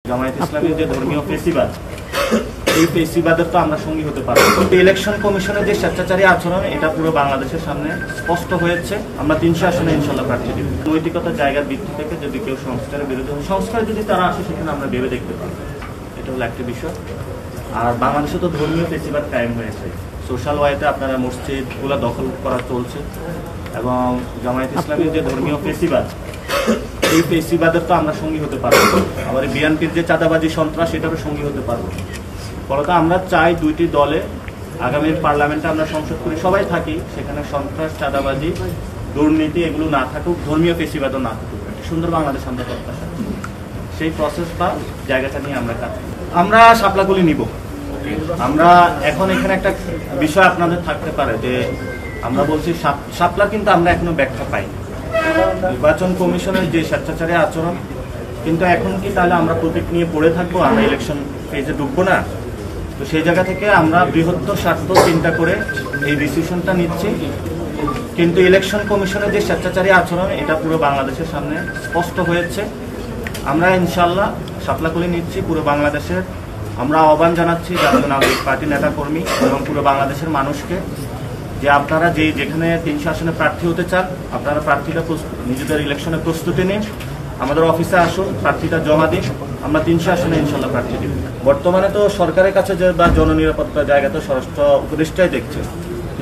জামায়াত ইসলামীর যে ধর্মীয় ফেসিবাদ, এই ফেসিবাদের তো আমরা সঙ্গী হতে পারবো। ইলেকশন কমিশনের যে স্বেচ্ছাচারী আচরণ, এটা পুরো বাংলাদেশের সামনে স্পষ্ট হয়েছে। আমরা 300 আসনে ইনশাল্লাহ প্রার্থী দিব। নৈতিকতার জায়গার ভিত্তি থেকে যদি কেউ সংস্কারের বিরুদ্ধে সংস্কার যদি তারা আসে, সেখানে আমরা ভেবে দেখতে পারবো। এটা হলো একটা বিষয়। আর বাংলাদেশে তো ধর্মীয় ফেসিবাদ কায়েম হয়েছে। সোশ্যাল ওয়েতে আপনারা মসজিদগুলো দখল করা চলছে, এবং জামায়াত ইসলামীর যে ধর্মীয় ফেসিবাদ, এই ফেসিবাদের তো আমরা সঙ্গী হতে পারবো। আবার বিএনপির যে চাঁদাবাজি সন্ত্রাস, এটারও সঙ্গী হতে পারবো। ফলত আমরা চাই দুইটি দলে আগামী পার্লামেন্টে আমরা সংসদ করি, সবাই থাকি, সেখানে সন্ত্রাস, চাঁদাবাজি, দুর্নীতি এগুলো না থাকুক, ধর্মীয় ফেসিবাদও না থাকুক। সুন্দর বাংলাদেশ আমরা প্রত্যাশা, সেই প্রসেস বা জায়গাটা নিয়ে আমরা কাজ করি। আমরা শাপলাগুলি নিব। আমরা এখন এখানে একটা বিষয় আপনাদের থাকতে পারে যে আমরা বলছি শাপলা, কিন্তু আমরা এখনো ব্যাখ্যা পাইনি। নির্বাচন কমিশনের যে স্বেচ্ছাচারী আচরণ, কিন্তু এখন কি তাহলে আমরা প্রতীক নিয়ে পড়ে থাকবো, আমরা ইলেকশন ফেজে ঢুকবো না? তো সেই জায়গা থেকে আমরা বৃহত্তর স্বার্থ চিন্তা করে এই ডিসিশনটা নিচ্ছি। কিন্তু ইলেকশন কমিশনের যে স্বেচ্ছাচারী আচরণ, এটা পুরো বাংলাদেশের সামনে স্পষ্ট হয়েছে। আমরা ইনশাল্লাহ শাপলাকুলি নিচ্ছি পুরো বাংলাদেশের। আমরা আহ্বান জানাচ্ছি জাতীয় নাগরিক পার্টি নেতা কর্মী এবং পুরো বাংলাদেশের মানুষকে যে আপনারা যেখানে 300 আসনে প্রার্থী হতে চান, আপনারা প্রার্থীটা নিজেদের ইলেকশনে প্রস্তুতি নিন, আমাদের অফিসে আসুন, প্রার্থীটা জমা দিন। আমরা 300 আসনে ইনশাল্লাহ প্রার্থী দিব। বর্তমানে তো সরকারের কাছে যে বা জননিরাপত্তার জায়গা তো স্বরাষ্ট্র উপদেষ্টাই দেখছে,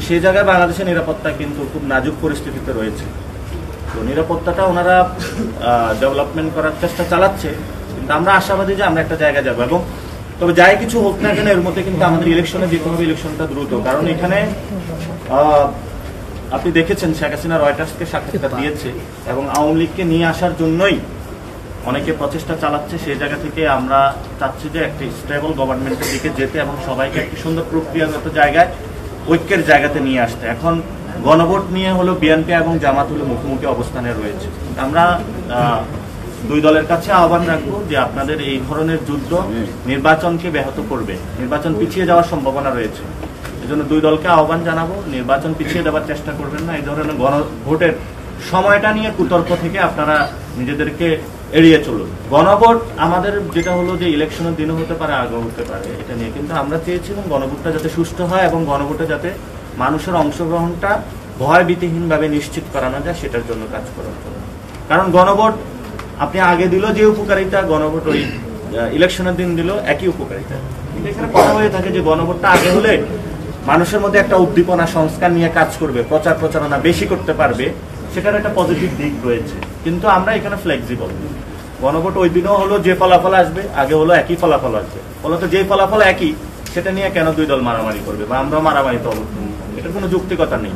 সেই জায়গায় বাংলাদেশের নিরাপত্তা কিন্তু খুব নাজুক পরিস্থিতিতে রয়েছে। তো নিরাপত্তাটা ওনারা ডেভেলপমেন্ট করার চেষ্টা চালাচ্ছে, কিন্তু আমরা আশাবাদী যে আমরা একটা জায়গায় যাবো। এবং তবে যাই কিছু হোক না কেন, এর মধ্যে কিন্তু আমাদের ইলেকশনে যেতে হবে, ইলেকশনটা দ্রুত। কারণ এখানে আপনি দেখেছেন শেখ হাসিনা রয়টার্সকে সাক্ষাৎকার দিয়েছে, এবং আওয়ামী লীগকে নিয়ে আসার জন্যই অনেকে প্রচেষ্টা চালাচ্ছে। সেই জায়গা থেকে আমরা চাচ্ছি যে একটি স্টেবল গভর্নমেন্টের দিকে যেতে এবং সবাইকে একটি সুন্দর প্রক্রিয়াগত জায়গায়, ঐক্যের জায়গাতে নিয়ে আসতে। এখন গণভোট নিয়ে হলো বিএনপি এবং জামাত হলো মুখোমুখি অবস্থানে রয়েছে। আমরা দুই দলের কাছে আহ্বান রাখবো যে আপনাদের এই ধরনের যুদ্ধ নির্বাচনকে ব্যাহত করবে, নির্বাচন পিছিয়ে যাওয়ার সম্ভাবনা রয়েছে। এজন্য দুই দলকে আহ্বান জানাবো, নির্বাচন পিছিয়ে দেওয়ার চেষ্টা করবেন না। এই ধরনের গণভোটের সময়টা নিয়ে কুতর্ক থেকে আপনারা নিজেদেরকে এড়িয়ে চলুন। গণভোট আমাদের যেটা হলো যে ইলেকশনের দিনও হতে পারে, আগেও হতে পারে, এটা নিয়ে কিন্তু আমরা চেয়েছিলাম গণভোটটা যাতে সুষ্ঠু হয় এবং গণভোটে যাতে মানুষের অংশগ্রহণটা ভয়ভীতিহীনভাবে নিশ্চিত করানো যায়, সেটার জন্য কাজ করার জন্য। কারণ গণভোট আপনি আগে দিল যে উপকারিতা, গণভোট ওই ইলেকশনের দিন দিল একই উপকারিতা। কিন্তু এখানে কথা হয়ে থাকে যে গণভোটটা আগে হলে মানুষের মধ্যে একটা উদ্দীপনা, সংস্কার নিয়ে কাজ করবে, প্রচারণা বেশি করতে পারবে, সেটার একটা পজিটিভ দিক রয়েছে। কিন্তু আমরা এখানে ফ্লেক্সিবল। গণভোট ওই দিনও হলো যে ফলাফল আসবে, আগে হলো একই ফলাফল আসবে। ফলত যে ফলাফল একই, সেটা নিয়ে কেন দুই দল মারামারি করবে বা আমরা মারামারিতে অবস্থান, এটার কোনো যৌক্তিকতা নেই।